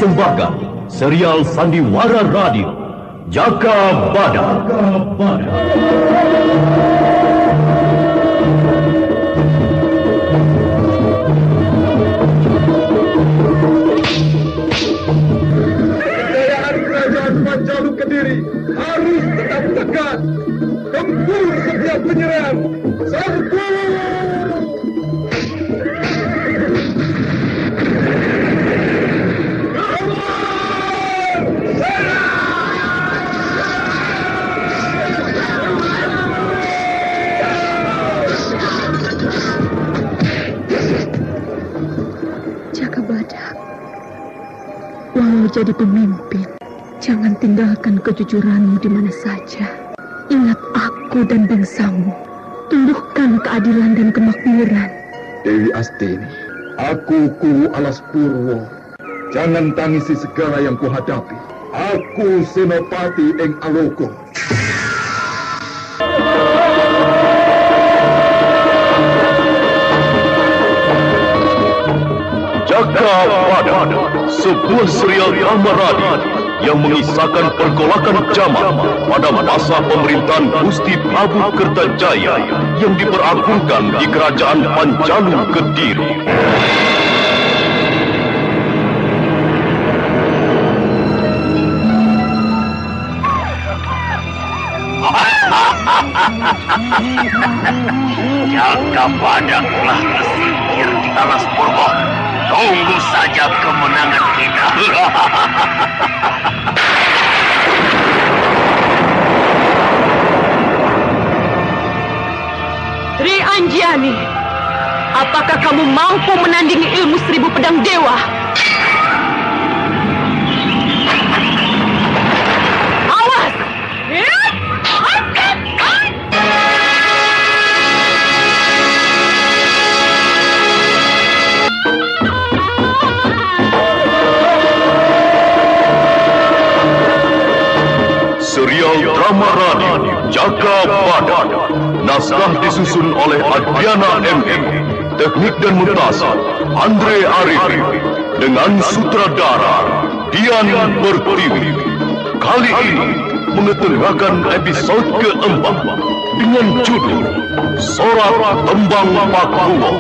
mempersembahkan serial Sandiwara Radio Jaka Badak. Kejayaan kerajaan Panjalu Kediri harus tetap tegak. Tempur setiap penyerang. Serbu! Walau jadi pemimpin, jangan tinggalkan kejujuranmu di mana saja. Ingat aku dan bangsamu. Tumbuhkan keadilan dan kemakmuran. Dewi Astini, aku Kuwu Alas Purwo. Jangan tangisi segala yang kuhadapi. Aku Senopati Eng Aloko. Jaka Badak, sebuah serial drama radio yang mengisahkan pergolakan zaman pada masa pemerintahan Gusti Prabu Kertajaya yang diperagungkan di Kerajaan Panjalu Kediri. Jaka Badak telah tersingkir di Alas Purwo. Tunggu saja kemenangan kita. Tri Anjani, apakah kamu mampu menandingi ilmu 1000 pedang dewa? Awas! Serial drama radio Jaka Badak. Naskah disusun oleh Adriana M.M. Teknik dan montase Andre Arifin. Dengan sutradara Dian Pertiwi. Kali ini mengetengahkan episode keempat dengan judul Sorak Tembang Pakruwo.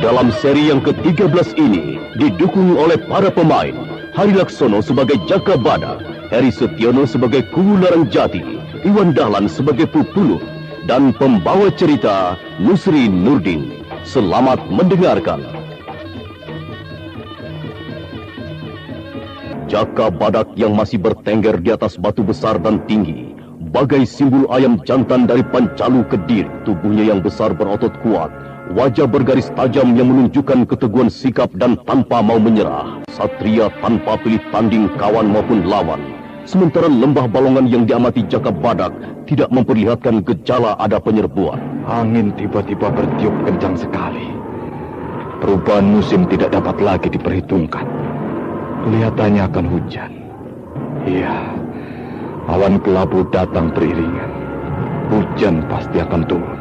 Dalam seri yang ke-13 ini didukung oleh para pemain Hari Laksono sebagai Jaka Badak, Heri Setiono sebagai Kuwu Larangjati, Iwan Dahlan sebagai Pupuluh, dan pembawa cerita Nusri Nurdin. Selamat mendengarkan. Jaka Badak yang masih bertengger di atas batu besar dan tinggi, bagai simbol ayam jantan dari Panjalu Kediri. Tubuhnya yang besar berotot kuat, wajah bergaris tajam yang menunjukkan keteguhan sikap dan tanpa mau menyerah. Satria tanpa pilih tanding kawan maupun lawan. Sementara lembah Balongan yang diamati Jaka Badak tidak memperlihatkan gejala ada penyerbuan. Angin tiba-tiba bertiup kencang sekali. Perubahan musim tidak dapat lagi diperhitungkan. Kelihatannya akan hujan. Iya, awan kelabu datang beriringan. Hujan pasti akan turun.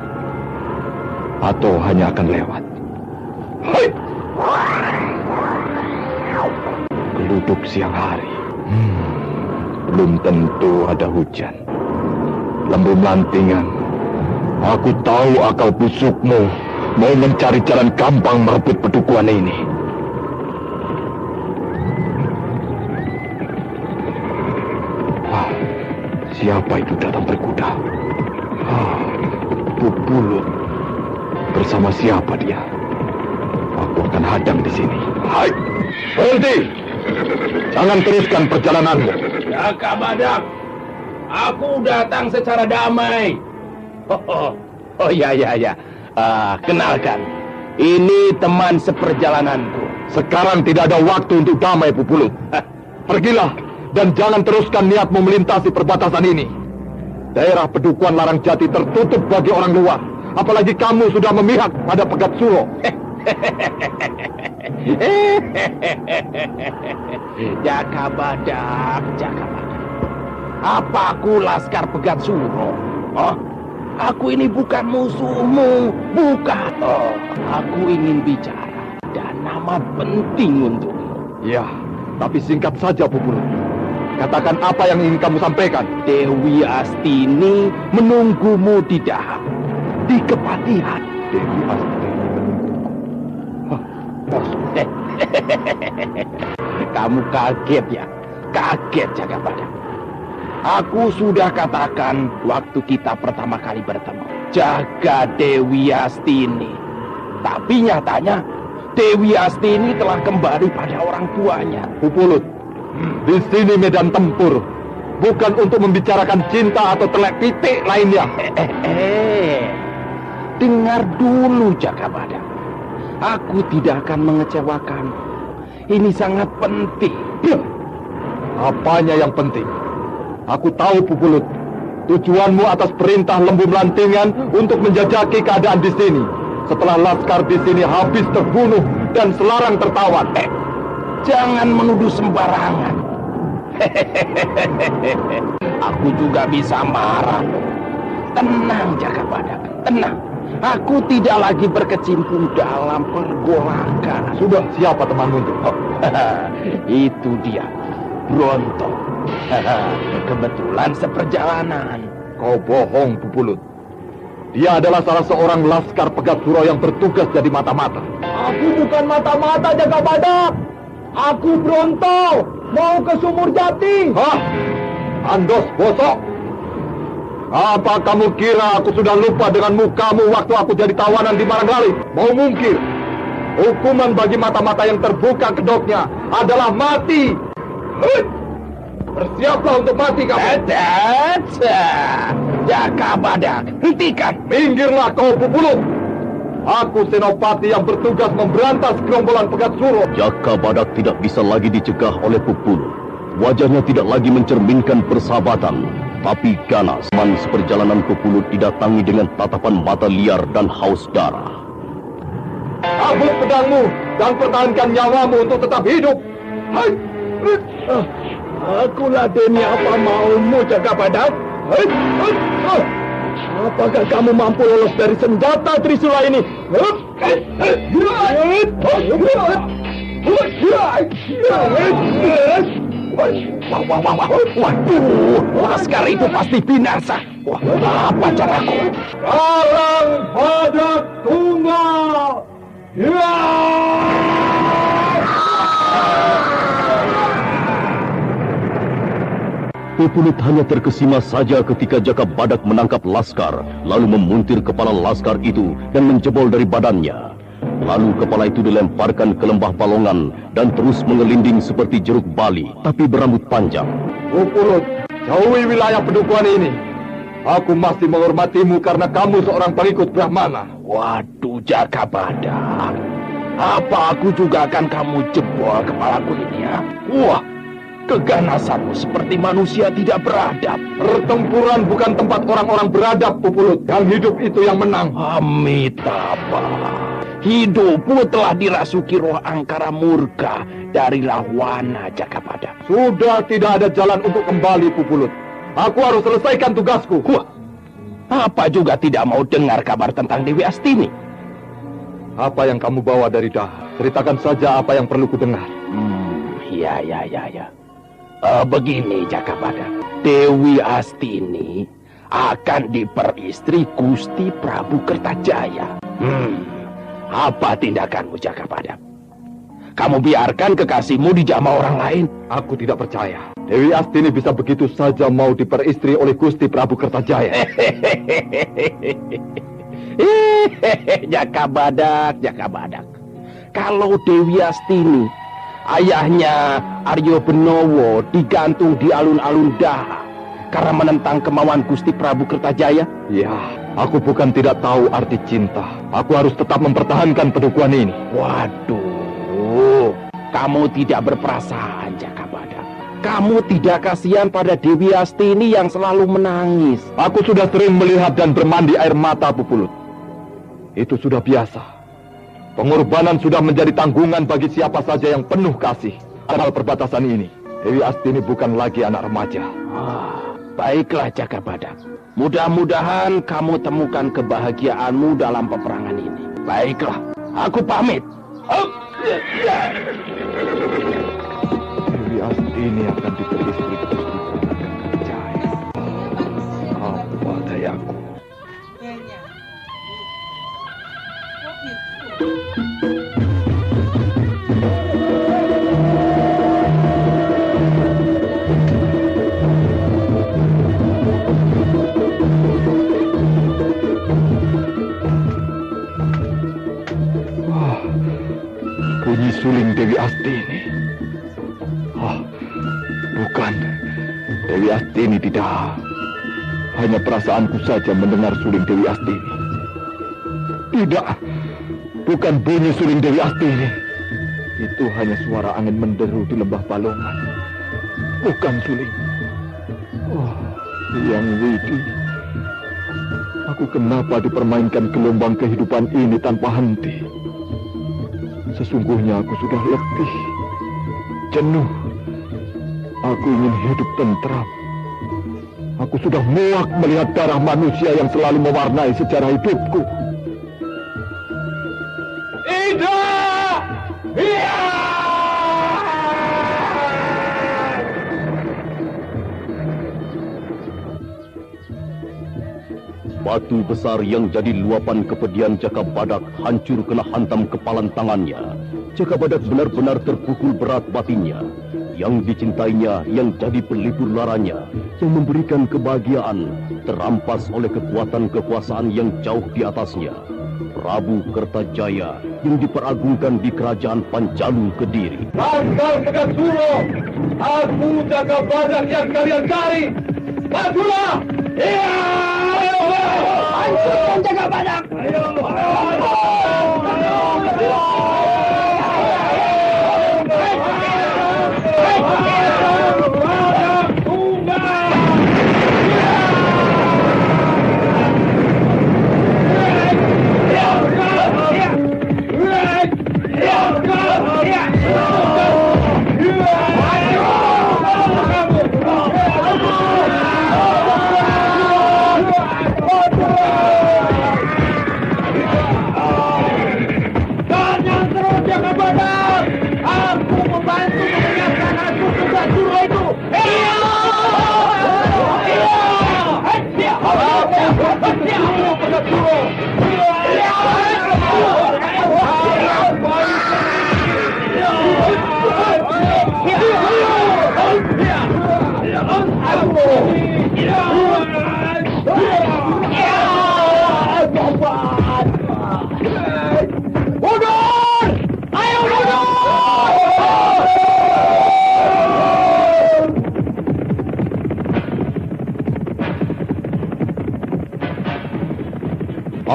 Atau hanya akan lewat. Hai! Geluduk siang hari. Belum tentu ada hujan. Lembu melantingan, aku tahu akal busukmu mau mencari jalan gampang merebut pedukuhan ini. Siapa itu datang berkuda? Pupuluh. Bersama siapa dia? Aku akan hadang di sini. Hai! Berhenti! Jangan teruskan perjalananmu. Jaka Badak, aku datang secara damai. Oh ya. Kenalkan, ini teman seperjalananku. Sekarang tidak ada waktu untuk damai, Pupuluh. Pergilah dan jangan teruskan niatmu melintasi perbatasan ini. Daerah Pedukuhan Larangjati tertutup bagi orang luar. Apalagi kamu sudah memihak pada Pegat Suro. Jaka Badak. Apa aku Laskar Pegat Suro? Oh, aku ini bukan musuhmu, bukan. Oh, aku ingin bicara dan nama penting untukmu. Ya, tapi singkat saja, Pupulu. Katakan apa yang ingin kamu sampaikan. Dewi Astini menunggumu di dahak, di kepatihan. Dewi Astini menungguku. Kamu kaget ya? Kaget, Jaka Badak. Aku sudah katakan waktu kita pertama kali bertemu. Jaga Dewi Astini. Tapi nyatanya Dewi Astini telah kembali pada orang tuanya. Pupulut, di sini medan tempur, bukan untuk membicarakan cinta atau telek pitik lainnya. Dengar dulu, Jaka Badak. Aku tidak akan mengecewakan. Ini sangat penting. Apanya yang penting? Aku tahu, Pupulut. Tujuanmu atas perintah Lembu Melantingan untuk menjajaki keadaan di sini. Setelah laskar di sini habis terbunuh dan Selarang tertawan. Jangan menuduh sembarangan. Aku juga bisa marah. Tenang, Jaka Badak. Tenang. Aku tidak lagi berkecimpung dalam pergolakan. Sudah, siapa temanmu itu? Itu dia, Bronto. Kebetulan seperjalanan. Kau bohong, Pupulut. Dia adalah salah seorang laskar Pegat Suro yang bertugas jadi mata-mata. Aku bukan mata-mata, Jaka Badak. Aku Bronto, mau ke Sumur Jati. Hah? Andos bosok. Apa kamu kira aku sudah lupa dengan mukamu waktu aku jadi tawanan di Maranggali? Mau mungkir? Hukuman bagi mata-mata yang terbuka kedoknya adalah mati. Bersiaplah untuk mati kamu. Jaka Badak, hentikan. Minggirlah kau, Pupulut. Aku Senopati yang bertugas memberantas gerombolan Pegat Suro. Jaka Badak tidak bisa lagi dicegah oleh Pupulu. Wajahnya tidak lagi mencerminkan persahabatan, tapi ganas. Teman seperjalanan Pupulu didatangi dengan tatapan mata liar dan haus darah. Cabut pedangmu dan pertahankan nyawamu untuk tetap hidup. Hai. Aku ladeni apa maumu, Jaka Badak. Apakah kamu mampu lolos dari senjata Trisula ini? Waduh, laskar itu pasti binasa. Wah, apa caraku? Sekarang Badak tunggal. Pupulut hanya terkesima saja ketika Jaka Badak menangkap laskar, lalu memuntir kepala laskar itu dan menjebol dari badannya. Lalu kepala itu dilemparkan ke lembah Balongan dan terus mengelinding seperti jeruk bali, tapi berambut panjang. Pupulut, jauhi wilayah Pedukuhan ini. Aku masih menghormatimu karena kamu seorang pengikut Brahmana. Waduh, Jaka Badak. Apa aku juga akan kamu jebol kepalaku ini ya? Wah, keganasanmu seperti manusia tidak beradab. Pertempuran bukan tempat orang-orang beradab, Pupulut. Yang hidup itu yang menang. Amitabha. Hidupmu telah dirasuki roh angkara murka dari lawana, Jaka Badak. Sudah tidak ada jalan untuk kembali, Pupulut. Aku harus selesaikan tugasku. Wah, apa juga tidak mau dengar kabar tentang Dewi Astini? Apa yang kamu bawa dari Daha? Ceritakan saja apa yang perlu kudengar. Ya. Begini, Jaka Badak. Dewi Astini akan diperistri Gusti Prabu Kertajaya. Apa tindakanmu, Jaka Badak? Kamu biarkan kekasihmu dijamah orang lain? Aku tidak percaya. Dewi Astini bisa begitu saja mau diperistri oleh Gusti Prabu Kertajaya. Jaka Badak. Kalau Dewi Astini, ayahnya Aryo Benowo, digantung di alun-alun Daha karena menentang kemauan Gusti Prabu Kertajaya. Ya, aku bukan tidak tahu arti cinta. Aku harus tetap mempertahankan Pedukuhan ini. Waduh, kamu tidak berperasaan, Jaka Badak. kamu tidak kasihan pada Dewi Astini yang selalu menangis? Aku sudah sering melihat dan bermandi air mata, Pupulut. Itu sudah biasa. Pengorbanan sudah menjadi tanggungan bagi siapa saja yang penuh kasih. Hal perbatasan ini, Dewi Astini bukan lagi anak remaja. Baiklah Jaka Badak. Mudah-mudahan kamu temukan kebahagiaanmu dalam peperangan ini. Baiklah, aku pamit. Dewi Astini akan diberi istri Gusti Prabu Jaya. Apa dayaku? Bunyi suling Dewi Astini. Bukan. Dewi Astini tidak. Hanya perasaanku saja mendengar suling Dewi Astini. Tidak. Bukan bunyi suling Dewi Astini. Itu hanya suara angin menderu di lembah Balongan. Bukan suling. Yang Widi. Aku kenapa dipermainkan gelombang kehidupan ini tanpa henti? Sesungguhnya aku sudah letih, jenuh. Aku ingin hidup tentram. Aku sudah muak melihat darah manusia yang selalu mewarnai sejarah hidupku. Ida! Iya! Batu besar yang jadi luapan kepedihan Jaka Badak hancur kena hantam kepalan tangannya. Jaka Badak benar-benar terpukul berat batinnya. Yang dicintainya, yang jadi pelipur laranya, yang memberikan kebahagiaan, terampas oleh kekuatan kekuasaan yang jauh di atasnya. Prabu Kertajaya yang diperagungkan di kerajaan Panjalu Kediri. Laskar Pegat Suro, aku Jaka Badak yang kalian cari. Majulah! Iya! Hancurkan Jaka Badak!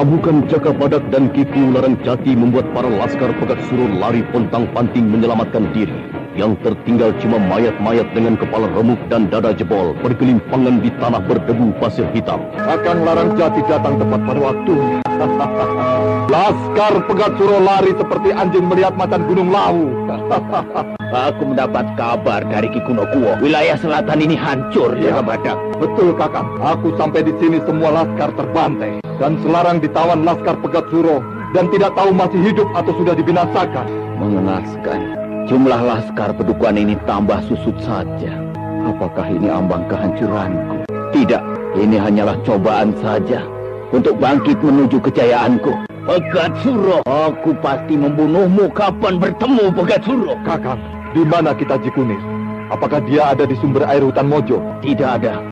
Amukan Jaka Badak dan Kiku Larang Jati membuat para laskar Pegat Suro lari pontang-panting menyelamatkan diri. Yang tertinggal cuma mayat-mayat dengan kepala remuk dan dada jebol bergelimpangan di tanah berdebu pasir hitam. Kakang Larang Jati datang tepat pada waktunya. Laskar Pegat Suro lari seperti anjing melihat macan gunung Lawu. Aku mendapat kabar dari Ki Kuno Kuwo. Wilayah selatan ini hancur, Jaka Badak. Betul, Kakang. Aku sampai di sini semua laskar terbantai. Dan selarang ditawan Laskar Pegat Suro. Dan tidak tahu masih hidup atau sudah dibinasakan. Mengenaskan. Jumlah laskar Pedukuhan ini tambah susut saja. Apakah ini ambang kehancuranku? Tidak, ini hanyalah cobaan saja untuk bangkit menuju kejayaanku. Pegat Suro, aku pasti membunuhmu kapan bertemu Pegat Suro. Kakang, di mana kita Jikunir? Apakah dia ada di sumber air hutan Mojo? Tidak ada.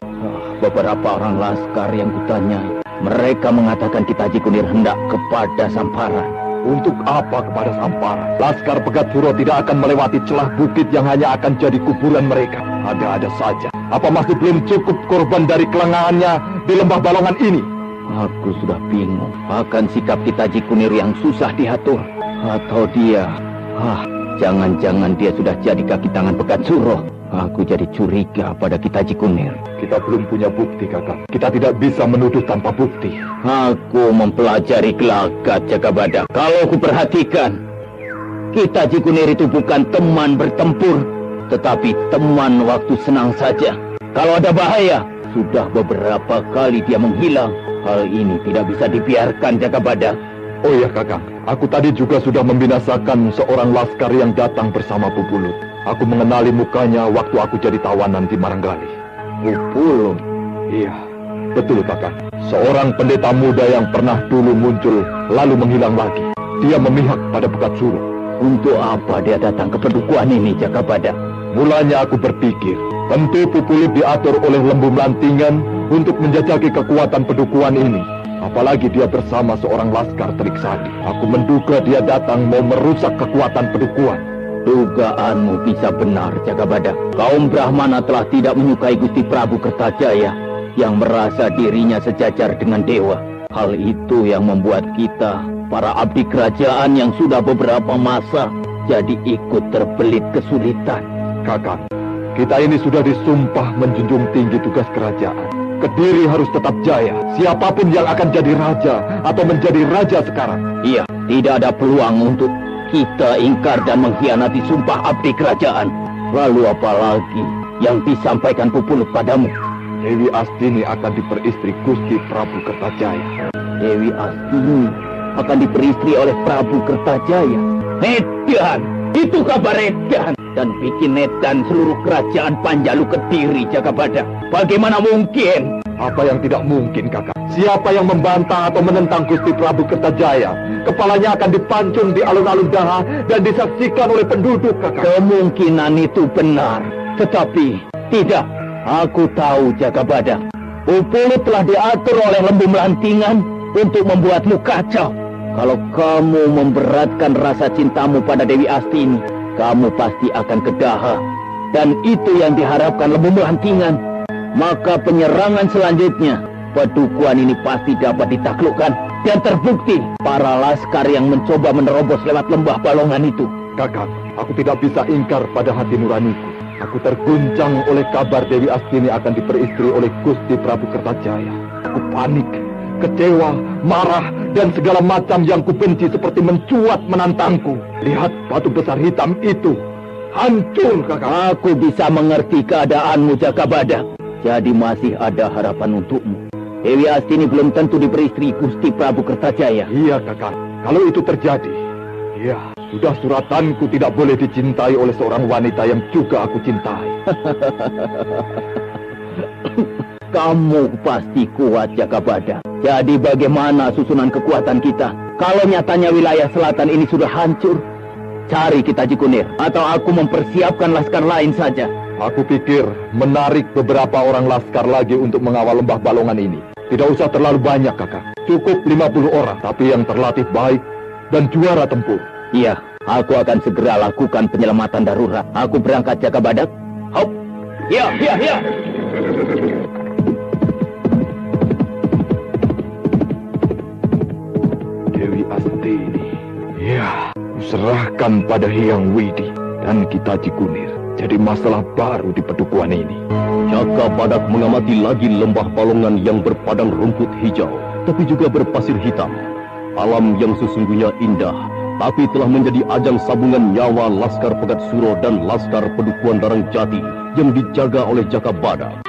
Beberapa orang laskar yang kutanyai, mereka mengatakan kita Jikunir hendak kepada Samparan. Untuk apa kepada Samparan? Laskar Pegat Suro tidak akan melewati celah bukit yang hanya akan jadi kuburan mereka. Ada-ada saja. Apa masih belum cukup korban dari kelengahannya di lembah Balongan ini? Aku sudah bingung. Bahkan sikap kita Jikunir yang susah diatur. Atau dia... jangan-jangan dia sudah jadi kaki tangan Pegat Suro. Aku jadi curiga pada Kitaji Kunir. Kita belum punya bukti, Kakang. Kita tidak bisa menuduh tanpa bukti. Aku mempelajari gelagat Jagabada. Kalau aku perhatikan, Kitaji Kunir itu bukan teman bertempur, tetapi teman waktu senang saja. Kalau ada bahaya, sudah beberapa kali dia menghilang. Hal ini tidak bisa dibiarkan, Jagabada. Oh ya, Kakang. Aku tadi juga sudah membinasakan seorang laskar yang datang bersama Pupulut. Aku mengenali mukanya waktu aku jadi tawanan di Maranggali. Pupulut? Iya, betul, Kakang. Seorang pendeta muda yang pernah dulu muncul, lalu menghilang lagi. Dia memihak pada Pekat Suro. Untuk apa dia datang ke pedukuhan ini, Jagabada? Mulanya aku berpikir, tentu Pupulut diatur oleh Lembu Melantingan untuk menjajaki kekuatan pedukuhan ini. Apalagi dia bersama seorang laskar Telik Sandi. Aku menduga dia datang mau merusak kekuatan pedukuhan. Dugaanmu bisa benar, Jagabada. Kaum Brahmana telah tidak menyukai Gusti Prabu Kertajaya yang merasa dirinya sejajar dengan dewa. Hal itu yang membuat kita, para abdi kerajaan yang sudah beberapa masa, jadi ikut terbelit kesulitan. Kakang, kita ini sudah disumpah menjunjung tinggi tugas kerajaan. Kediri harus tetap jaya. Siapapun yang akan jadi raja atau menjadi raja sekarang. Iya, tidak ada peluang untuk kita ingkar dan mengkhianati sumpah abdi kerajaan. Lalu apalagi yang disampaikan Pupulut padamu? Dewi Astini akan diperistri Gusti Prabu Kertajaya. Dewi Astini akan diperistri oleh Prabu Kertajaya. Edan! Itu kabar edan! Dan bikin edan seluruh kerajaan Panjalu Kediri, Jagabada. Bagaimana mungkin? Apa yang tidak mungkin, Kakak? Siapa yang membantah atau menentang Gusti Prabu Kertajaya, kepalanya akan dipancung di alun-alun Daha dan disaksikan oleh penduduk, Kakak. Kemungkinan itu benar. Tetapi, tidak. Aku tahu, Jagabada. Pupulut telah diatur oleh Lembu Melantingan untuk membuatmu kacau. Kalau kamu memberatkan rasa cintamu pada Dewi Astini, kamu pasti akan ke Daha. Dan itu yang diharapkan Lembu Melantingan. Maka penyerangan selanjutnya, pedukuhan ini pasti dapat ditaklukkan. Dan terbukti para laskar yang mencoba menerobos lewat lembah Balongan itu. Kakak, aku tidak bisa ingkar pada hati nuraniku. Aku terguncang oleh kabar Dewi Astini akan diperistri oleh Gusti Prabu Kertajaya. Aku panik, kecewa, marah, dan segala macam yang kubenci seperti mencuat menantangku. Lihat batu besar hitam itu. Hancur, Kakak. Aku bisa mengerti keadaanmu, Jagabada. Jadi masih ada harapan untukmu. Dewi Astini belum tentu diperistri Gusti Prabu Kertajaya. Iya, Kakak. Kalau itu terjadi, iya, sudah suratanku tidak boleh dicintai oleh seorang wanita yang juga aku cintai. Kamu pasti kuat, Jagabada. Jadi bagaimana susunan kekuatan kita? Kalau nyatanya wilayah selatan ini sudah hancur, cari Kitaji Kunir. Atau aku mempersiapkan laskar lain saja. Aku pikir menarik beberapa orang laskar lagi untuk mengawal lembah Balongan ini. Tidak usah terlalu banyak, Kakak. Cukup 50 orang, tapi yang terlatih baik dan juara tempur. Iya, aku akan segera lakukan penyelamatan darurat. Aku berangkat, Jagabada. Hop! Ya, ya, ya! Dewi Astini. Ya, serahkan pada Hyang Widi dan Kitaji Kunir. Jadi masalah baru di pedukuhan ini. Jagabadak mengamati lagi lembah Balongan yang berpadang rumput hijau, tapi juga berpasir hitam. Alam yang sesungguhnya indah, tapi telah menjadi ajang sabungan nyawa Laskar Pegat Suro dan Laskar Pedukuhan Darang Jati yang dijaga oleh Jagabadak.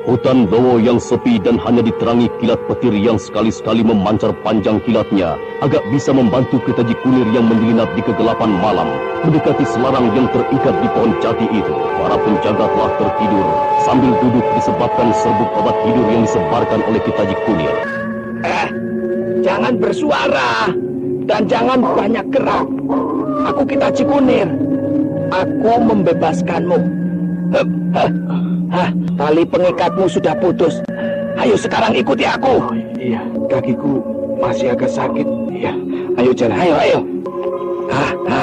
Hutan Dowo yang sepi dan hanya diterangi kilat petir yang sekali-sekali memancar panjang kilatnya agak bisa membantu Kitaji Kunir yang menyelinap di kegelapan malam mendekati selarang yang terikat di pohon jati itu. Para penjaga telah tertidur sambil duduk disebabkan serbuk obat tidur yang disebarkan oleh Kitaji Kunir. Jangan bersuara dan jangan banyak gerak. Aku Kitaji Kunir. Aku membebaskanmu. Hah, tali pengikatmu sudah putus. Ayo sekarang ikuti aku. Iya, kakiku masih agak sakit. Iya, ayo jalan. Ayo.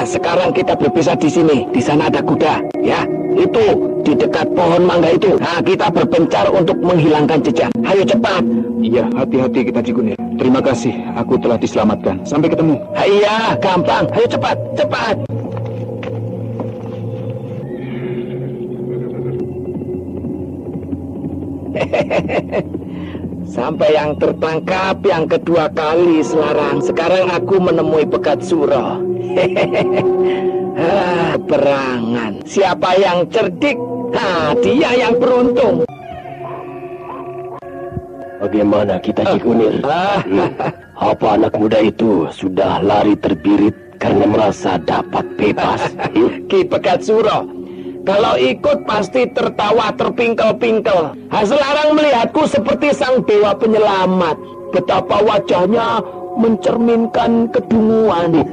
Sekarang kita berpisah di sini. Di sana ada kuda. Ya, itu di dekat pohon mangga itu. Nah, kita berpencar untuk menghilangkan jejak. Ayo cepat. Iya, hati-hati kita Cikunir. Terima kasih, aku telah diselamatkan. Sampai ketemu. Iya, gampang. Ayo cepat. Sampai yang tertangkap yang kedua kali Selarang. Sekarang aku menemui Pegat Suro. Perangan. Siapa yang cerdik? Dia yang beruntung. Bagaimana kita Cikunir? Apa anak muda itu sudah lari terbirit karena merasa dapat bebas? Ki Pegat Suro, kalau ikut pasti tertawa terpingkel-pingkel. Selarang melihatku seperti sang dewa penyelamat. Betapa wajahnya mencerminkan kedunguan.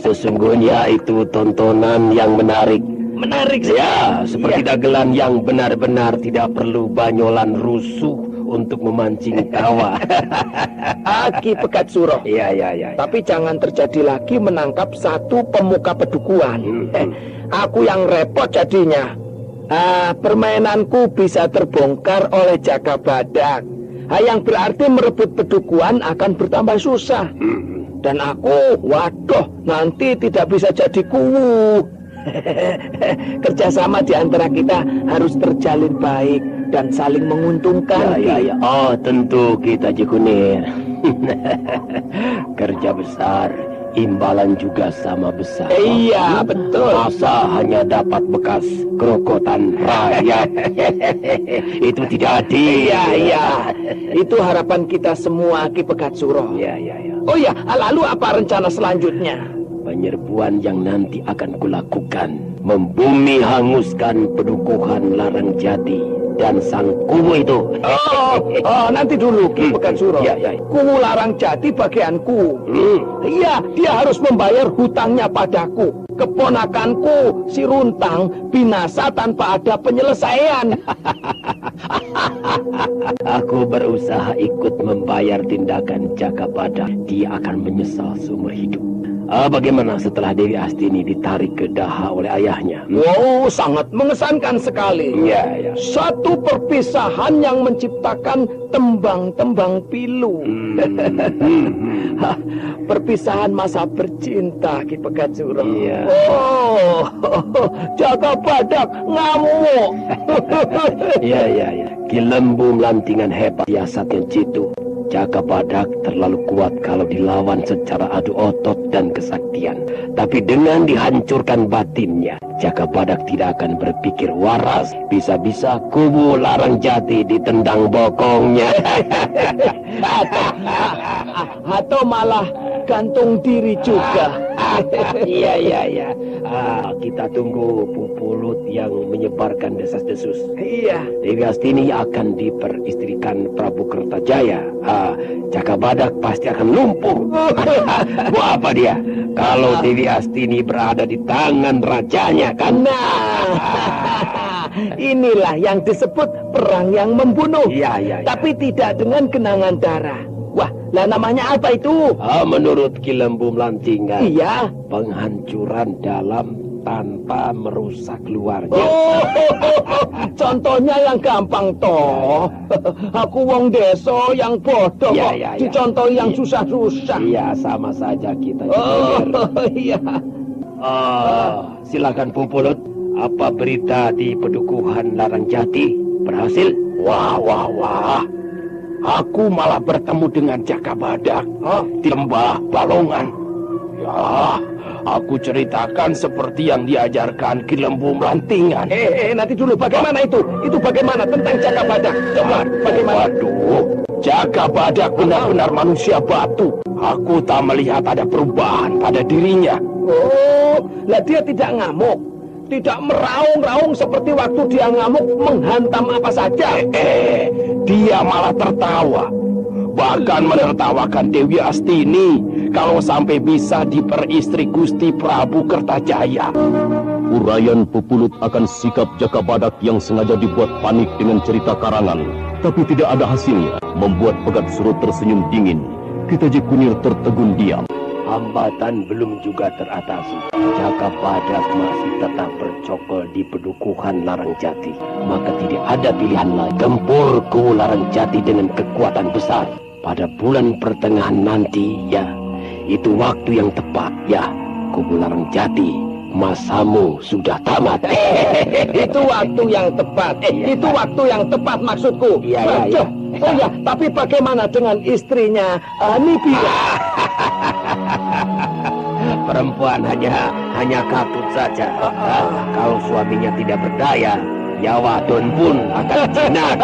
Sesungguhnya itu tontonan yang menarik. Menarik ya, seperti dagelan yang benar-benar tidak perlu banyolan rusuh untuk memancing tawa. Ki Pegat Suro. Ya. Tapi jangan terjadi lagi menangkap satu pemuka pedukuhan. Aku yang repot jadinya. Permainanku bisa terbongkar oleh Jaka Badak. Yang berarti merebut pedukuhan akan bertambah susah. Dan aku, waduh, nanti tidak bisa jadi kuwu. Kerjasama di antara kita harus terjalin baik dan saling menguntungkan. Ya. Oh, tentu kita Cikunir. Kerja besar, imbalan juga sama besar. Iya, betul. Masa hanya dapat bekas kerokotan rakyat? Itu tidak adil. Iya. Itu harapan kita semua, Ki Pegat Suro. Ya. Oh ya, lalu apa rencana selanjutnya? Penyerbuan yang nanti akan kulakukan, membumi hanguskan pedukuhan Larang Jati dan sang kuwu itu. Nanti dulu Ki Pegat Suro. Ya. Kuwu Larang Jati bagianku. Iya, dia harus membayar hutangnya padaku. Keponakanku si Runtang binasa tanpa ada penyelesaian. Aku berusaha ikut membayar tindakan Jaka Badak. Dia akan menyesal seumur hidup. Bagaimana setelah Dewi Astini ditarik ke Daha oleh ayahnya? Wow, sangat mengesankan sekali. Ya. Satu perpisahan yang menciptakan tembang-tembang pilu. Perpisahan masa bercinta, Ki Pegat Suro. Iya. Oh, Jaka Badak ngamuk. Ya. Ki Lembu melantingan hebat siasatnya jitu. Jaka Badak terlalu kuat kalau dilawan secara adu otot dan kesaktian. Tapi dengan dihancurkan batinnya, Jaka Badak tidak akan berpikir waras. Bisa-bisa kubu Larang Jati ditendang bokongnya. Atau malah gantung diri juga. Iya. Kita tunggu Pupulut yang menyebarkan desas-desus. Iya. Dewi Astini akan diperistrikan Prabu Kertajaya. Jaka Badak pasti akan lumpuh. Mau apa dia? Kalau Dewi Astini berada di tangan rajanya kan? Inilah yang disebut perang yang membunuh. Iya. Tapi tidak dengan genangan darah. Wah, lah namanya apa itu? Menurut Ki Lembu Melantingan, Iya. penghancuran dalam tanpa merusak luarnya. Contohnya yang gampang toh. Aku wong deso yang bodoh kok dicontoh yang susah-susah. Iya, sama saja kita. Iya. Silakan Pupulut. Apa berita di pedukuhan Larang Jati? Berhasil? Wah. Aku malah bertemu dengan Jaka Badak di lembah Balongan. Ya, aku ceritakan seperti yang diajarkan Ki Lembu Melantingan. Nanti dulu, bagaimana itu? Itu bagaimana tentang Jaka Badak? Coba, bagaimana? Waduh, Jaka Badak benar-benar manusia batu. Aku tak melihat ada perubahan pada dirinya. Oh, lah dia tidak ngamuk. Tidak meraung-raung seperti waktu dia ngamuk menghantam apa saja. Dia malah tertawa. Bahkan menertawakan Dewi Astini kalau sampai bisa diperistri Gusti Prabu Kertajaya. Uraian Pupulut akan sikap Jaka Badak yang sengaja dibuat panik dengan cerita karangan, tapi tidak ada hasilnya, membuat Pegat Suro tersenyum dingin. Kitaji Kunir tertegun diam. Hambatan belum juga teratasi. Jaka Badak masih tetap bercokol di pedukuhan Larangjati. Maka tidak ada pilihan lain. Gempur kubu Larangjati dengan kekuatan besar. Pada bulan pertengahan nanti, ya, itu waktu yang tepat, ya. Kubu Larangjati, masamu sudah tamat. Itu waktu yang tepat. Itu waktu yang tepat maksudku. Iya. Oh ya, tapi bagaimana dengan istrinya Nibi? Perempuan hanya katut saja. Kalau suaminya tidak berdaya, nyawa Don pun akan jinak.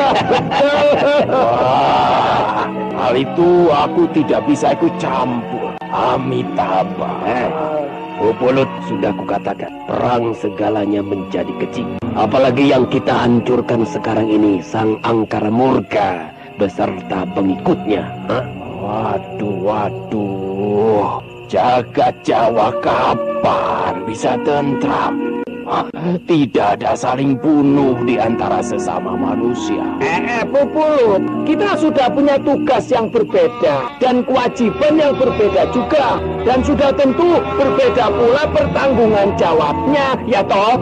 Hal itu aku tidak bisa ikut campur. Amitabha. Pupulut, sudah kukatakan, perang segalanya menjadi kecil. Apalagi yang kita hancurkan sekarang ini, Sang Angkara Murka beserta pengikutnya. Waduh. Jagat Jawa kapan bisa tentram? Tidak ada saling bunuh di antara sesama manusia. Pupulut, kita sudah punya tugas yang berbeda dan kewajiban yang berbeda juga, dan sudah tentu berbeda pula pertanggungan jawabnya, ya toh?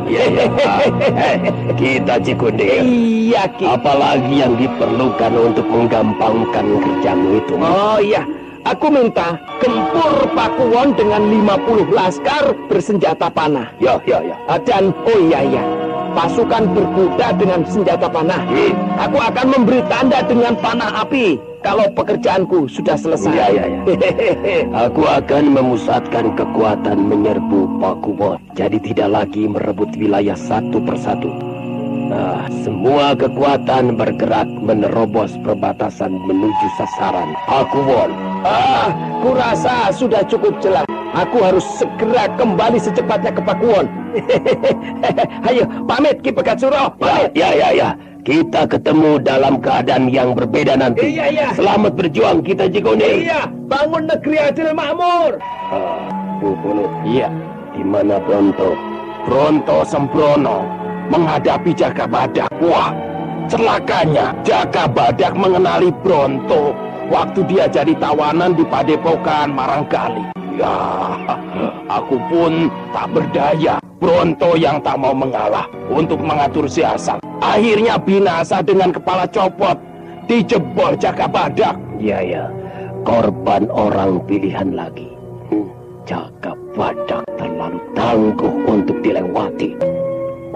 Kita Cikunir. Iya, Ki. Apalagi yang diperlukan untuk menggampangkan kerjamu itu? Oh iya, aku minta Gempur Pakuwon dengan 50 laskar bersenjata panah. Ya. Dan oh iya, pasukan berkuda dengan senjata panah. Aku akan memberi tanda dengan panah api kalau pekerjaanku sudah selesai. Ya. Aku akan memusatkan kekuatan menyerbu Pakuwon. Jadi tidak lagi merebut wilayah satu persatu. Nah, semua kekuatan bergerak menerobos perbatasan menuju sasaran Pakuwon. Kurasa sudah cukup jelas. Aku harus segera kembali secepatnya ke Pakuwon. Ayo, pamit Ki Pegat Suro, pamit. Ya. Kita ketemu dalam keadaan yang berbeda nanti. Iya. Selamat berjuang kita Cikunir. Iya, bangun negeri adil makmur. Pupulut. Iya. Di mana Bronto? Bronto sembrono menghadapi Jaka Badak. Wah, celakanya Jaka Badak mengenali Bronto waktu dia jadi tawanan di Padepokan Marangkali. Ya, aku pun tak berdaya. Bronto yang tak mau mengalah untuk mengatur siasat, akhirnya binasa dengan kepala copot, dijebol Jaka Badak. Ya. Korban orang pilihan lagi. Jaka Badak terlalu tangguh untuk dilewati.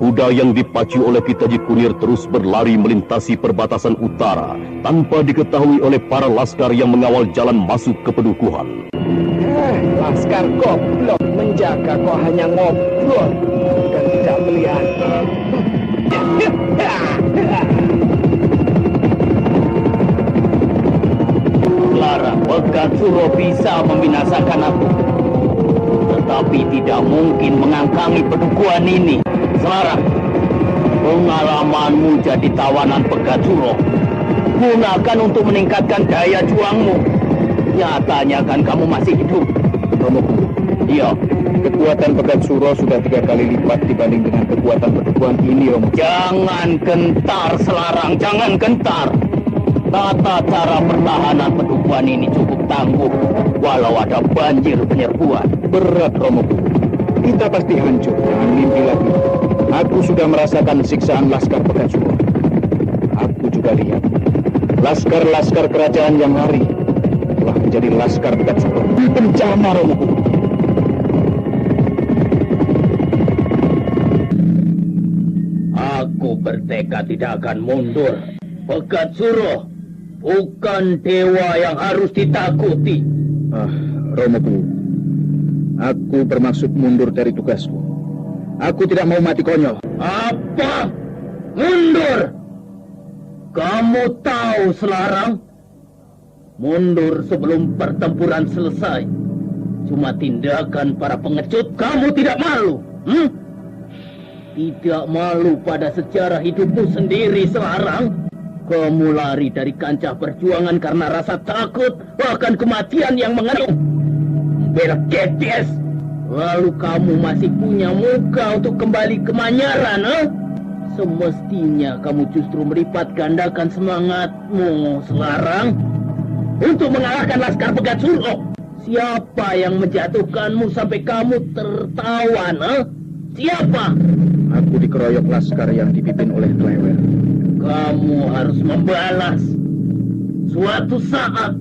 Kuda yang dipacu oleh Kitaji Kunir terus berlari melintasi perbatasan utara tanpa diketahui oleh para laskar yang mengawal jalan masuk ke pedukuhan. Laskar goblok menjaga kok hanya ngobrol dan tidak melihat. Clara, Pegat Suro bisa membinasakan aku, tetapi tidak mungkin mengangkangi pedukuhan ini. Selarang, pengalamanmu jadi tawanan Pegat Suro gunakan untuk meningkatkan daya juangmu. Nyatanya kan kamu masih hidup. Romoku, Iya. kekuatan Pegat Suro sudah 3 kali lipat dibanding dengan kekuatan pedukuhan ini, Romoku. Jangan gentar, Selarang, jangan gentar. Tata cara pertahanan pedukuhan ini cukup tangguh, walau ada banjir penyerbuan. Berat, Romoku. Kita pasti hancur, jangan mimpi lagi. Aku sudah merasakan siksaan laskar Pegat Suro. Aku juga lihat laskar-laskar kerajaan yang lari telah menjadi laskar Pegat Suro. Bencana, Romoku. Aku bertekad tidak akan mundur. Pegat Suro bukan dewa yang harus ditakuti. Romoku, aku bermaksud mundur dari tugasku. Aku tidak mau mati konyol. Apa? Mundur? Kamu tahu, Selarang? Mundur sebelum pertempuran selesai cuma tindakan para pengecut. Kamu tidak malu? Tidak malu pada sejarah hidupmu sendiri, Selarang? Kamu lari dari kancah perjuangan karena rasa takut, bahkan kematian yang mengenung. Belgedes. Lalu kamu masih punya muka untuk kembali ke Manyaran, Semestinya kamu justru melipat gandakan semangatmu, Selarang, untuk mengalahkan Laskar Pegat Suro. Siapa yang menjatuhkanmu sampai kamu tertawan, Siapa? Aku dikeroyok laskar yang dipimpin oleh Klewer. Kamu harus membalas. Suatu saat,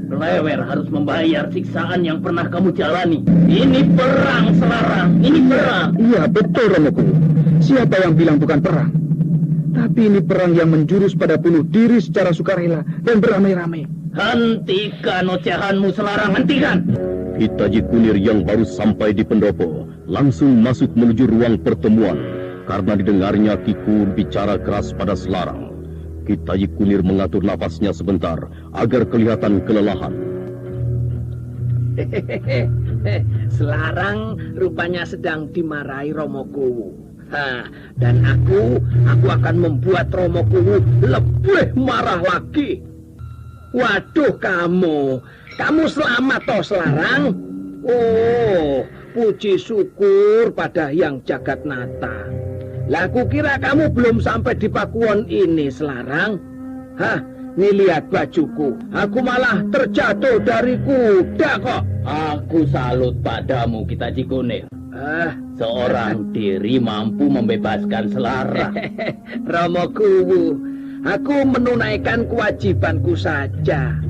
Klewer harus membayar siksaan yang pernah kamu jalani. Ini perang, Selarang. Ini perang. Iya, betul, Romokuwu. Siapa yang bilang bukan perang? Tapi ini perang yang menjurus pada bunuh diri secara sukarela dan beramai-ramai. Hentikan ocehanmu, Selarang, hentikan. Hitaji Kunir yang baru sampai di pendopo langsung masuk menuju ruang pertemuan karena didengarnya Kikur bicara keras pada Selarang. Hitaji Kunir mengatur napasnya sebentar agar kelihatan kelelahan. Selarang rupanya sedang dimarahi Romokuwu. Dan aku akan membuat Romokuwu lebih marah lagi. Waduh, kamu selamat toh, Selarang. Oh, puji syukur pada Hyang Jagatnata. Lah, aku kira kamu belum sampai di Pakuwon ini, Selarang. Nih lihat bajuku. Aku malah terjatuh dari kuda kok. Aku salut padamu, Hitaji Kunir. Seorang diri mampu membebaskan Selarang. Romokuwu, aku menunaikan kewajibanku saja.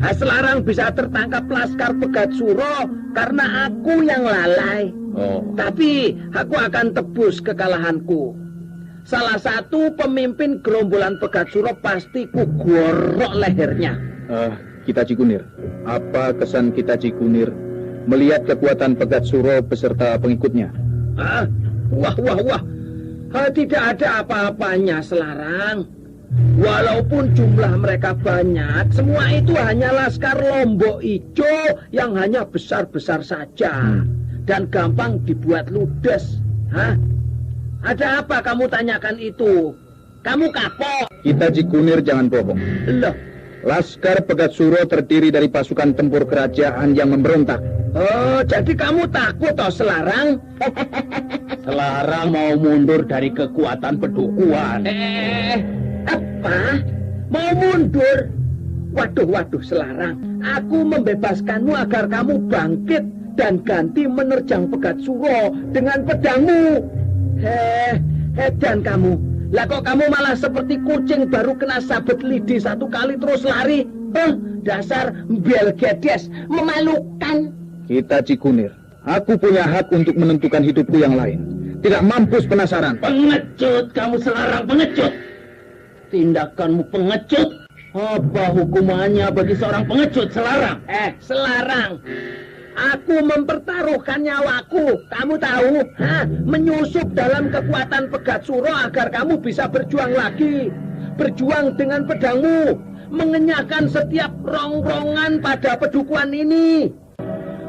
Selarang bisa tertangkap Laskar Pegat Suro karena aku yang lalai. Tapi aku akan tebus kekalahanku. Salah satu pemimpin gerombolan Pegat Suro pasti kugorok lehernya. Hitaji Kunir, apa kesan Hitaji Kunir melihat kekuatan Pegat Suro beserta pengikutnya? Wah. Tidak ada apa-apanya, Selarang. Walaupun jumlah mereka banyak, semua itu hanya Laskar Lombok Ijo yang hanya besar-besar saja dan gampang dibuat ludes. Ada apa kamu tanyakan itu? Kamu kapok. Hitaji Kunir jangan bohong. Loh, Laskar Pegat Suro terdiri dari pasukan tempur kerajaan yang memberontak. Oh, jadi kamu takut toh, Selarang? Selarang mau mundur dari kekuatan Pedukuhan. Apa? Mau mundur? Waduh, Selarang. Aku membebaskanmu agar kamu bangkit dan ganti menerjang Pegat Suro dengan pedangmu. Dan kamu. Lah kok kamu malah seperti kucing baru kena sabet lidi satu kali terus lari? Dasar belgedes, memalukan. Hitaji Kunir, aku punya hak untuk menentukan hidupku yang lain. Tidak mampus penasaran. Pengecut, kamu Selarang, pengecut. Tindakanmu pengecut. Apa hukumannya bagi seorang pengecut, Selarang? Selarang, aku mempertaruhkan nyawaku. Kamu tahu, menyusup dalam kekuatan Pegat Suro agar kamu bisa berjuang lagi. Berjuang dengan pedangmu, mengenyahkan setiap rongrongan pada Pedukuhan ini.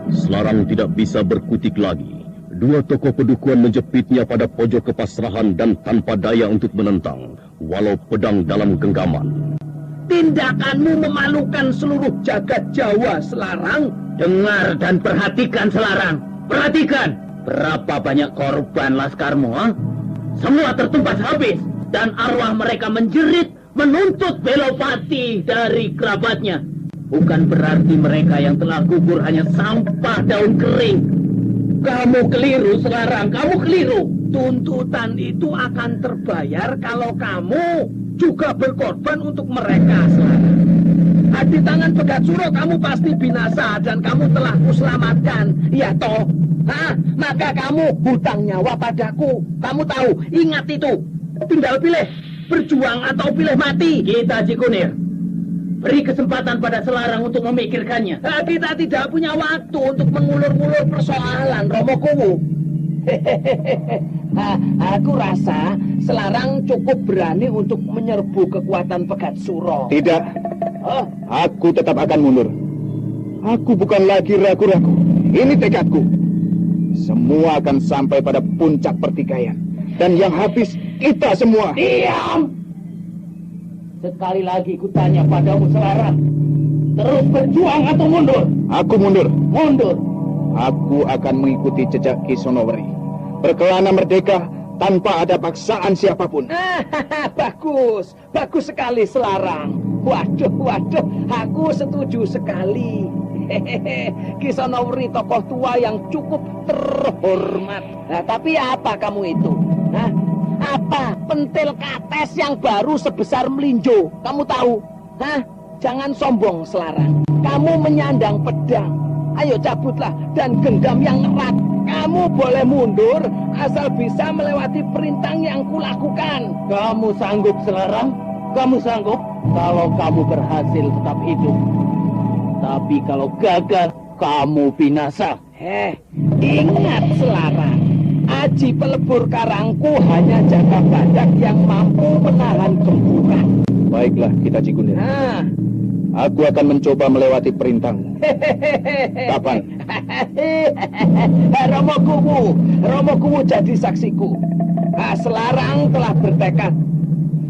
Selarang tidak bisa berkutik lagi. Dua tokoh Pedukuhan menjepitnya pada pojok kepasrahan dan tanpa daya untuk menentang, walau pedang dalam genggaman. Tindakanmu memalukan seluruh jagat Jawa, Selarang. Dengar dan perhatikan, Selarang. Perhatikan. Berapa banyak korban laskarmu, Semua tertumpas habis. Dan arwah mereka menjerit menuntut Belopati dari kerabatnya. Bukan berarti mereka yang telah gugur hanya sampah daun kering. Kamu keliru, Selarang. Kamu keliru. Tuntutan itu akan terbayar kalau kamu juga berkorban untuk mereka, Selarang. Di tangan Pegat Suro kamu pasti binasa dan kamu telah kuselamatkan. Ya toh? Maka kamu hutang nyawa padaku. Kamu tahu, ingat itu. Tinggal pilih, berjuang atau pilih mati. Hitaji Kunir, beri kesempatan pada Selarang untuk memikirkannya. Kita tidak punya waktu untuk mengulur-ulur persoalan, Romokuwu. Aku rasa Selarang cukup berani untuk menyerbu kekuatan Pegat Suro. Tidak. Aku tetap akan mundur. Aku bukan lagi ragu-ragu. Ini tekadku. Semua akan sampai pada puncak pertikaian. Dan yang habis kita semua. Diam! Sekali lagi kutanya padamu, Selarang. Terus berjuang atau mundur? Aku mundur. Mundur. Aku akan mengikuti jejak Ki Sonowri. Berkelana merdeka tanpa ada paksaan siapapun. Bagus, bagus sekali Selarang. Waduh, aku setuju sekali. Ki Sonowri tokoh tua yang cukup terhormat. Nah, tapi apa kamu itu? Hah? Apa? Pentil kates yang baru sebesar melinjo. Kamu tahu? Hah? Jangan sombong Selarang. Kamu menyandang pedang. Ayo cabutlah dan genggam yang erat. Kamu boleh mundur asal bisa melewati perintah yang kulakukan. Kamu sanggup Selarang? Kamu sanggup? Kalau kamu berhasil tetap hidup. Tapi kalau gagal, kamu binasa. Ingat Selarang. Aji pelebur karangku hanya Jaka Badak yang mampu menahan gempuran. Baiklah, kita Cikunir. Aku akan mencoba melewati perintahmu. Kapan? Romo Kuwu jadi saksiku. Selarang telah bertekad.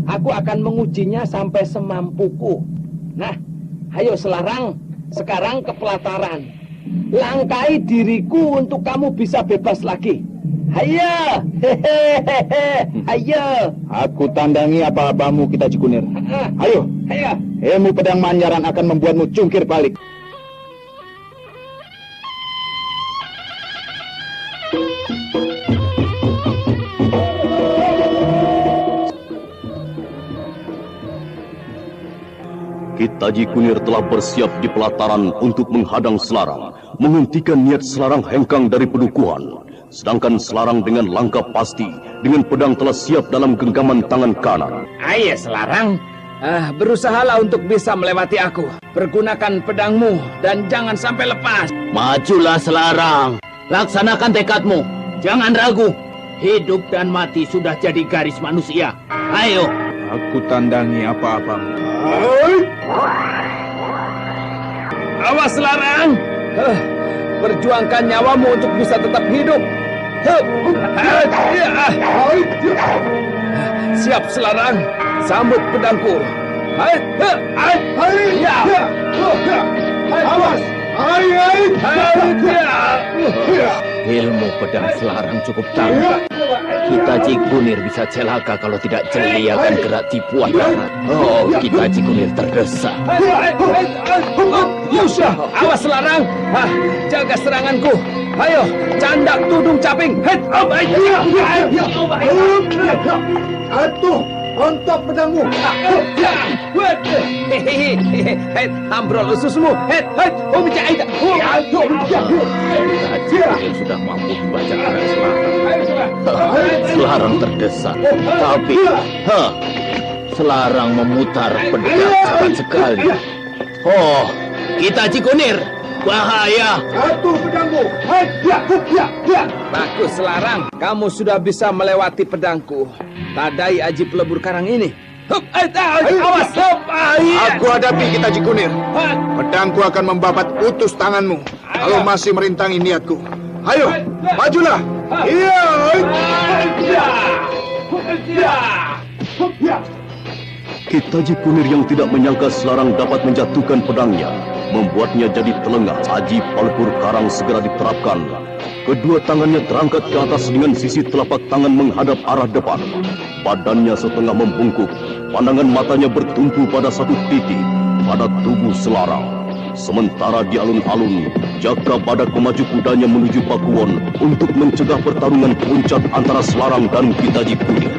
Aku akan mengujinya sampai semampuku. Nah, ayo Selarang, sekarang ke pelataran. Langkai diriku untuk kamu bisa bebas lagi. Ayo, ayo. Aku tandangi apa-apamu kita Cikunir. Ayo. Ilmu pedang manyaran akan membuatmu jungkir balik. Ki Taji Kunir telah bersiap di pelataran untuk menghadang Selarang, menghentikan niat Selarang hengkang dari pedukuhan. Sedangkan Selarang dengan langkah pasti, dengan pedang telah siap dalam genggaman tangan kanan. Ayo Selarang, berusahalah untuk bisa melewati aku. Pergunakan pedangmu dan jangan sampai lepas. Majulah Selarang, laksanakan tekadmu. Jangan ragu. Hidup dan mati sudah jadi garis manusia. Ayo. Aku tandangi apa-apamu. Awas Selarang. Perjuangkan nyawamu untuk bisa tetap hidup. Siap Selarang, sambut pedangku. Awas. Ilmu pedang Selarang cukup tangguh. Kita Cikunir bisa celaka kalau tidak jeli akan gerak tipuan darat. Oh, kita Cikunir terdesak. Awas Selarang, jaga seranganku. Ayo, candak tudung caping. Atuh, ontok pedangmu. Ambrol ususmu. Cikunir sudah mampu membaca arah Selarang. Selarang terdesak, tapi Selarang memutar pedang cepat sekali. Oh, kita Cikunir, bahaya. Atuh pedangmu. Bagus Selarang, kamu sudah bisa melewati pedangku. Tadai Aji pelebur karang ini. Awas. Aku hadapi kita Cikunir. Pedangku akan membabat utus tanganmu kalau masih merintangi niatku. Ayo, majulah. Ki Taji Kunir yang tidak menyangka Selarang dapat menjatuhkan pedangnya, membuatnya jadi telengah. Aji pelebur karang segera diterapkan. Kedua tangannya terangkat ke atas dengan sisi telapak tangan menghadap arah depan. Badannya setengah membungkuk, pandangan matanya bertumpu pada satu titik, pada tubuh Selarang. Sementara di alun-alun, Jaka Badak memacu kudanya menuju Pakuwon untuk mencegah pertarungan puncak antara Selarang dan Ki Taji Kunir.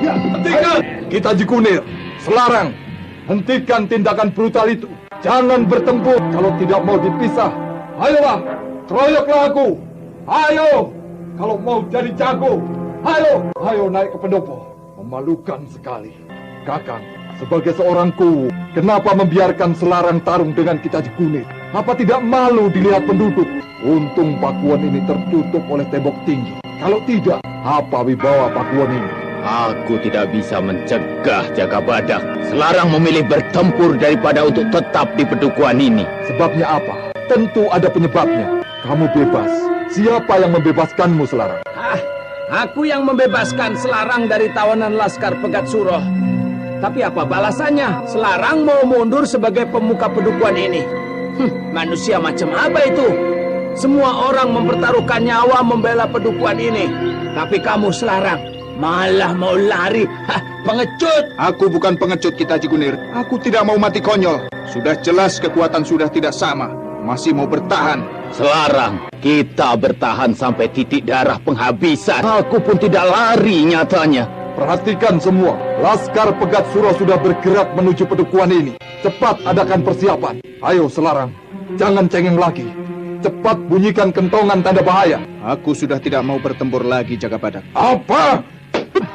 Hentikan! Ki Taji Kunir, Selarang, hentikan tindakan brutal itu. Jangan bertempur kalau tidak mau dipisah. Ayolah, keroyoklah aku. Ayo, kalau mau jadi jago. Ayo naik ke pendopo. Memalukan sekali. Kakang, sebagai seorang Kuwu, kenapa membiarkan Selarang tarung dengan Ki Taji Kunir? Apa tidak malu dilihat penduduk? Untung Pakuwon ini tertutup oleh tembok tinggi. Kalau tidak, apa wibawa Pakuwon ini? Aku tidak bisa mencegah Jaka Badak. Selarang memilih bertempur daripada untuk tetap di pedukuhan ini. Sebabnya apa? Tentu ada penyebabnya. Kamu bebas. Siapa yang membebaskanmu, Selarang? Aku yang membebaskan Selarang dari tawanan Laskar Pegat Suroh. Tapi apa balasannya? Selarang mau mundur sebagai pemuka pedukuhan ini. Manusia macam apa itu? Semua orang mempertaruhkan nyawa membela pedukuhan ini. Tapi kamu Selarang malah mau lari. Pengecut! Aku bukan pengecut, Kita Cikunir. Aku tidak mau mati konyol. Sudah jelas kekuatan sudah tidak sama. Masih mau bertahan. Selarang, kita bertahan sampai titik darah penghabisan. Aku pun tidak lari nyatanya. Perhatikan semua, Laskar Pegat Suro sudah bergerak menuju pedukuhan ini. Cepat adakan persiapan. Ayo Selarang, jangan cengeng lagi. Cepat bunyikan kentongan tanda bahaya. Aku sudah tidak mau bertempur lagi, Jagabadak. Apa?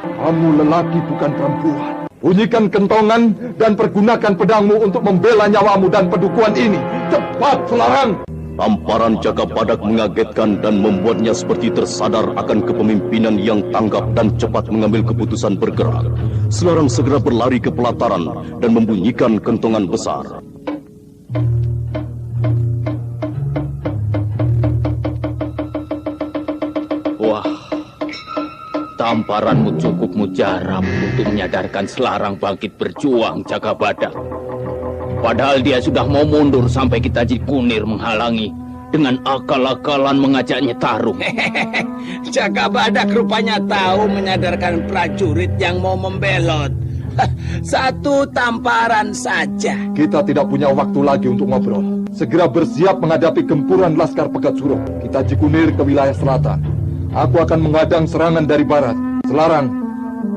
Kamu lelaki bukan perempuan. Bunyikan kentongan dan pergunakan pedangmu untuk membela nyawamu dan pedukuhan ini. Cepat Selarang! Tamparan Jagabadak mengagetkan dan membuatnya seperti tersadar akan kepemimpinan yang tanggap dan cepat mengambil keputusan bergerak. Selarang segera berlari ke pelataran dan membunyikan kentongan besar. Wah, tamparanmu cukup mujarab untuk menyadarkan Selarang bangkit berjuang, Jagabadak. Padahal dia sudah mau mundur sampai Kita Cikunir menghalangi dengan akal-akalan mengajaknya tarung. Jagabadak rupanya tahu menyadarkan prajurit yang mau membelot. Satu tamparan saja. Kita tidak punya waktu lagi untuk ngobrol. Segera bersiap menghadapi gempuran Laskar Pegat Suro. Kita Cikunir ke wilayah selatan. Aku akan menghadang serangan dari barat. Selarang,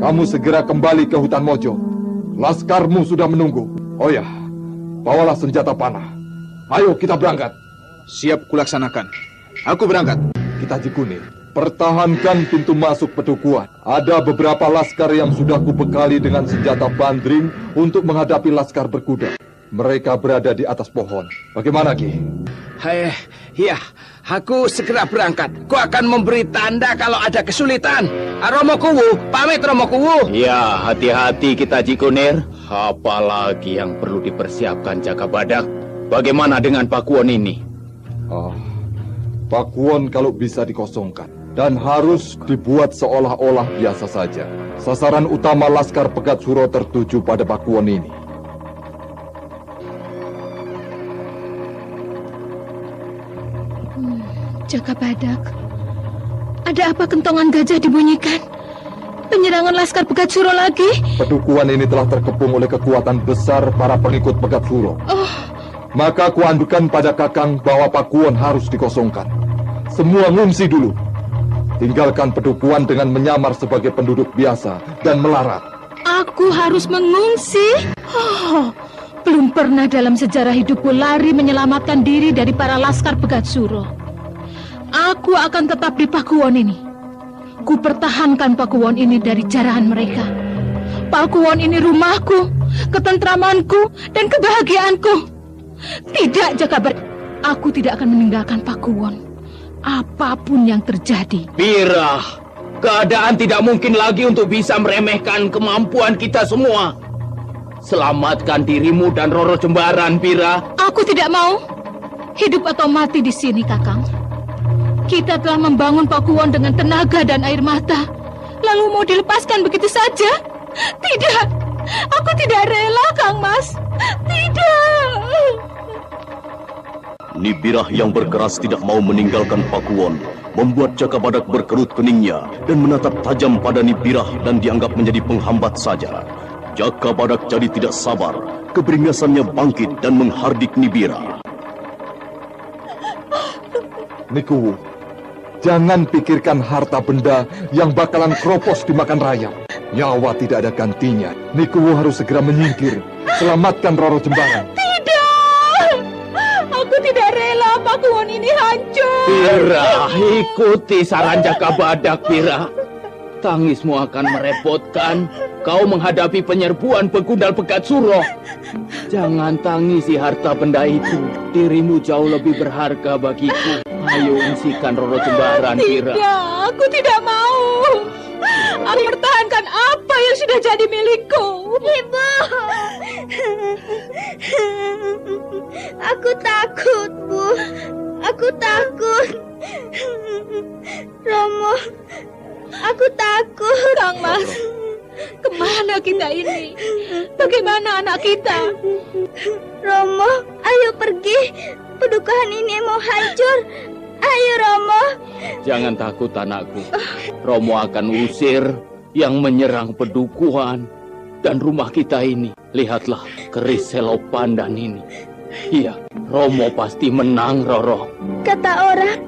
kamu segera kembali ke hutan Mojo. Laskarmu sudah menunggu. Oh ya, bawalah senjata panah. Ayo kita berangkat. Siap kulaksanakan. Aku berangkat. Kita Cikunir, pertahankan pintu masuk pedukuhan. Ada beberapa laskar yang sudah kubekali dengan senjata bandring untuk menghadapi laskar berkuda. Mereka berada di atas pohon. Bagaimana, Ki? Ya, aku segera berangkat. Ku akan memberi tanda kalau ada kesulitan. Romo Kuwu, pamit Romo Kuwu. Ya, hati-hati Kita Cikunir. Apalagi yang perlu dipersiapkan Jagabadak. Bagaimana dengan Pakuwon ini? Pakuwon kalau bisa dikosongkan. Dan harus dibuat seolah-olah biasa saja. Sasaran utama Laskar Pegat Suro tertuju pada Pakuwon ini. Jagabadak, ada apa kentongan gajah dibunyikan? Penyerangan Laskar Pegat Suro lagi? Pedukuhan ini telah terkepung oleh kekuatan besar para pengikut Pegat Suro. Maka kuandukan pada Kakang bahwa Pakuwon harus dikosongkan. Semua ngungsi dulu. Tinggalkan pedukuhan dengan menyamar sebagai penduduk biasa dan melarat. Aku harus mengungsi? Belum pernah dalam sejarah hidupku lari menyelamatkan diri dari para Laskar Pegat Suro. Aku akan tetap di Pakuwon ini. Ku pertahankan Pakuwon ini dari jarahan mereka. Pakuwon ini rumahku, ketentramanku, dan kebahagiaanku. Tidak, Jagabadak. Aku tidak akan meninggalkan Pakuwon. Apapun yang terjadi. Pira, keadaan tidak mungkin lagi untuk bisa meremehkan kemampuan kita semua. Selamatkan dirimu dan Roro Jembaran, Pira. Aku tidak mau. Hidup atau mati di sini, Kakang. Kita telah membangun Pakuwon dengan tenaga dan air mata. Lalu mau dilepaskan begitu saja? Tidak. Aku tidak rela, Kang Mas. Tidak. Nibirah yang berkeras tidak mau meninggalkan Pakuwon membuat Jagabadak berkerut keningnya dan menatap tajam pada Nibirah dan dianggap menjadi penghambat saja. Jagabadak jadi tidak sabar, keberingasannya bangkit dan menghardik Nibirah. Nikuwu, jangan pikirkan harta benda yang bakalan kropos dimakan rayap. Nyawa tidak ada gantinya. Nikuwu harus segera menyingkir. Selamatkan Roro Jembaran. Aku tidak rela Pakuwon ini hancur. Pira, ikuti saran Jagabadak, Pira. Tangismu akan merepotkan. Kau menghadapi penyerbuan Begundal Pegat Suro. Jangan tangisi harta benda itu. Dirimu jauh lebih berharga bagiku. Ayo ungsikan Roro Jembaran, Pira. Tidak, aku tidak mau. Aku pertahankan apa yang sudah jadi milikku. Ibu, aku takut, Bu. Aku takut. Romo, aku takut. Kang Mas, Kemana kita ini? Bagaimana anak kita? Romo, ayo pergi. Pedukuhan ini mau hancur. Ayo Romo. Jangan takut anakku. Romo akan usir yang menyerang pedukuhan dan rumah kita ini. Lihatlah keris selopandan ini. Iya, Romo pasti menang, Roro. Kata orang,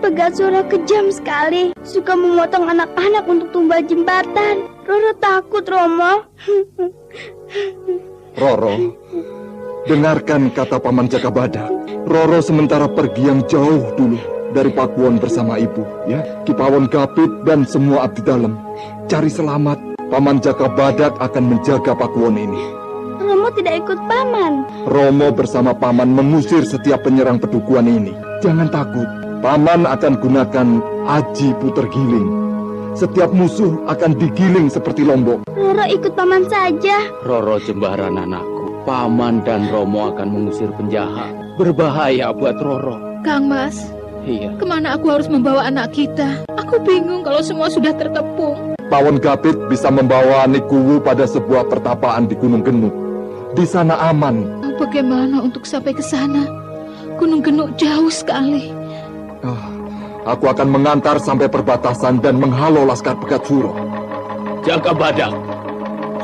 Pegat Suro kejam sekali. Suka memotong anak-anak untuk tumbal jembatan. Roro takut, Romo. Roro, dengarkan kata Paman Jakabadak. Roro sementara pergi yang jauh dulu dari Pakuwon bersama ibu, ya. Ki Pawon Gapit dan semua abdi dalam. Cari selamat. Paman Jakabadak akan menjaga Pakuwon ini. Romo tidak ikut Paman. Romo bersama Paman mengusir setiap penyerang pedukuhan ini. Jangan takut. Paman akan gunakan aji puter giling. Setiap musuh akan digiling seperti lombok. Roro ikut Paman saja. Roro Jembaran anakku. Paman dan Romo akan mengusir penjahat. Berbahaya buat Roro. Kang Mas, Iya. kemana aku harus membawa anak kita? Aku bingung kalau semua sudah terkepung. Pawon Gapit bisa membawa Nikuwu pada sebuah pertapaan di Gunung Genuk. Di sana aman. Bagaimana untuk sampai ke sana? Gunung Genuk jauh sekali. Aku akan mengantar sampai perbatasan dan menghalau Laskar Pegat Suro. Jakabadak,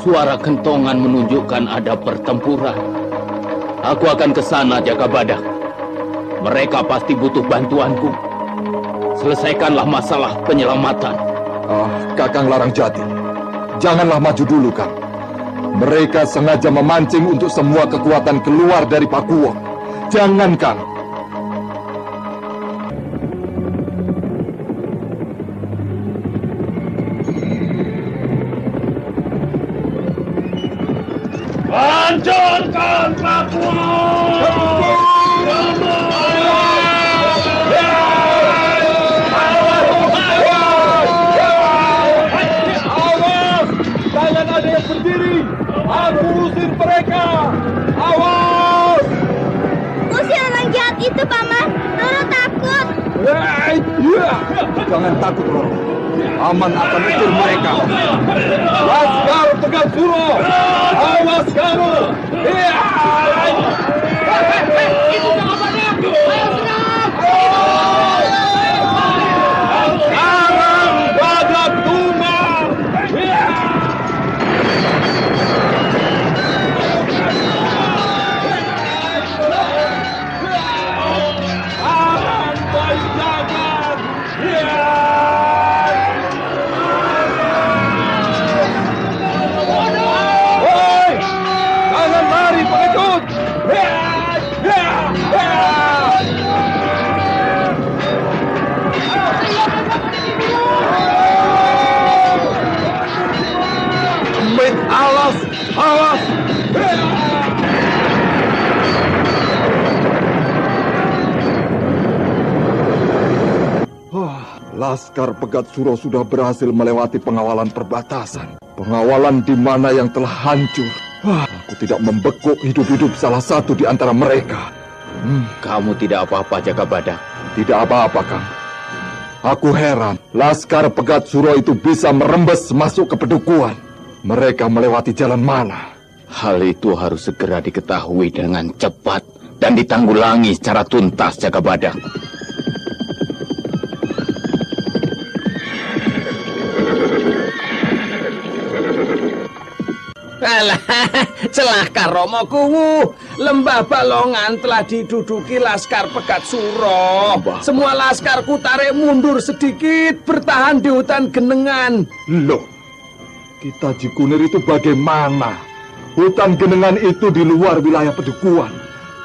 suara kentongan menunjukkan ada pertempuran. Aku akan ke sana, Jakabadak. Mereka pasti butuh bantuanku. Selesaikanlah masalah penyelamatan. Kakang Larangjati, janganlah maju dulu, Kang. Mereka sengaja memancing untuk semua kekuatan keluar dari Pakuwon. Jangan, Kang. Hancurkan Pakuwon! Jangan ada yang berdiri. Aku usir mereka. Awas! Usir orang jahat itu, Paman. Roro takut. Jangan takut, Roro. Paman akan usir mereka. Laskar Pegat Suro, awas kamu! Itu Jakabadak! Ayo serang! Sekarang Badak tumbang! Tangan Bayu Jagat! Hoi! Jangan lari pengecut! Mit alas! Awas! Laskar Pegat Suro sudah berhasil melewati pengawalan perbatasan. Pengawalan di mana yang telah hancur. Aku tidak membekuk hidup-hidup salah satu di antara mereka. Kamu tidak apa-apa, Jakabadak. Tidak apa-apa, Kang. Aku heran, Laskar Pegat Suro itu bisa merembes masuk ke pedukuhan. Mereka melewati jalan mana? Hal itu harus segera diketahui dengan cepat dan ditanggulangi secara tuntas, Jakabadak. Alah, celaka Romo Kuwu. Lembah Balongan telah diduduki Laskar Pegat Suro. Semua laskarku tarik mundur sedikit, bertahan di hutan Genengan. Loh, kita Jikunir itu bagaimana? Hutan Genengan itu di luar wilayah pedukuhan.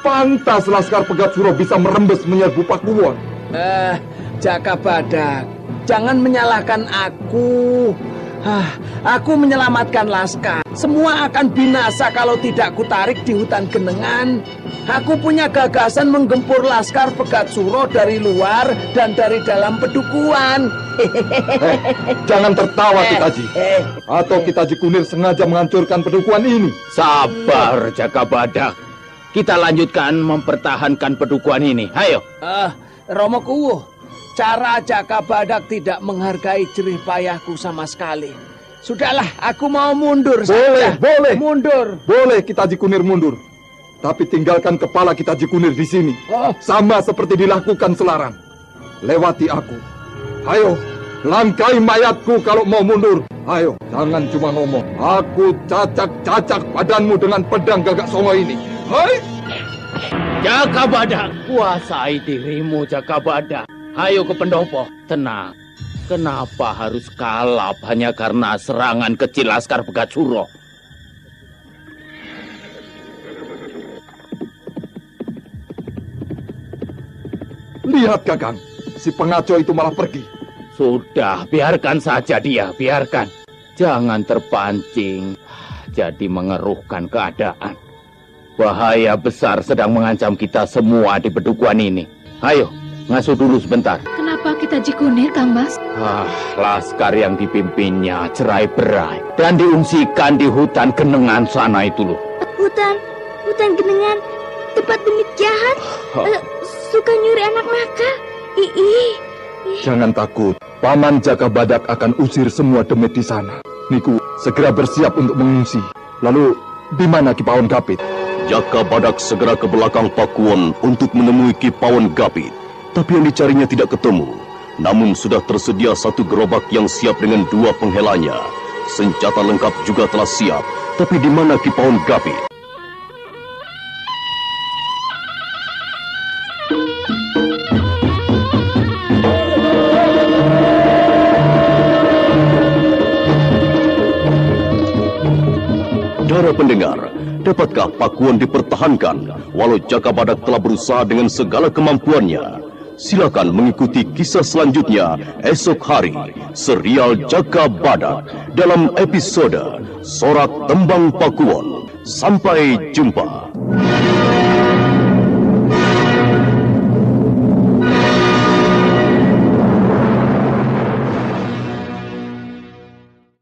Pantas Laskar Pegat Suro bisa merembes menyerbu Pakuwon. Jakabadak, jangan menyalahkan aku. Aku menyelamatkan Laskar. Semua akan binasa kalau tidak kutarik di hutan Genengan. Aku punya gagasan menggempur Laskar Pegat Suro dari luar dan dari dalam pedukuhan. Jangan tertawa, Kitaji. Atau Kitaji Kunir sengaja menghancurkan pedukuhan ini. Sabar, Jakabadak. Kita lanjutkan mempertahankan pedukuhan ini. Ayo. Romo Kuwu, cara Jaka Badak tidak menghargai jerih payahku sama sekali. Sudahlah, aku mau mundur saja. Boleh. Mundur. Boleh kita Jikunir mundur. Tapi tinggalkan kepala kita Jikunir di sini. Oh. Sama seperti dilakukan Selarang. Lewati aku. Ayo, langkai mayatku kalau mau mundur. Ayo, jangan cuma ngomong. Aku cacak-cacak badanmu dengan pedang Gagak Songo ini. Hai! Jaka Badak, kuasai dirimu Jaka Badak. Ayo ke pendopo, tenang. Kenapa harus kalap hanya karena serangan kecil Laskar Pegat-Suro? Lihat Kakang, si pengaco itu malah pergi. Sudah, biarkan saja dia, biarkan. Jangan terpancing, jadi mengeruhkan keadaan. Bahaya besar sedang mengancam kita semua di Bedukuan ini. Ayo, ngasuh dulu sebentar. Kenapa kita Jikunir, Kang Bas? Laskar yang dipimpinnya cerai-berai dan diungsikan di hutan Genengan sana itu loh. Hutan Genengan, tempat demit jahat, suka nyuri anak nakal. Jangan takut, Paman Jaka Badak akan usir semua demit di sana. Niku, segera bersiap untuk mengungsi. Lalu, di mana Ki Pawon Gapit? Jaka Badak segera ke belakang Pakuwon untuk menemui Ki Pawon Gapit. Tapi yang dicarinya tidak ketemu. Namun sudah tersedia satu gerobak yang siap dengan 2 penghelanya. Senjata lengkap juga telah siap. Tapi di mana Ki Pawon Gapit? Para pendengar, dapatkah Pakuwon dipertahankan walau Jaka Badak telah berusaha dengan segala kemampuannya? Silakan mengikuti kisah selanjutnya esok hari, serial Jaka Badak dalam episode Sorak Tembang Pakuwon. Sampai jumpa.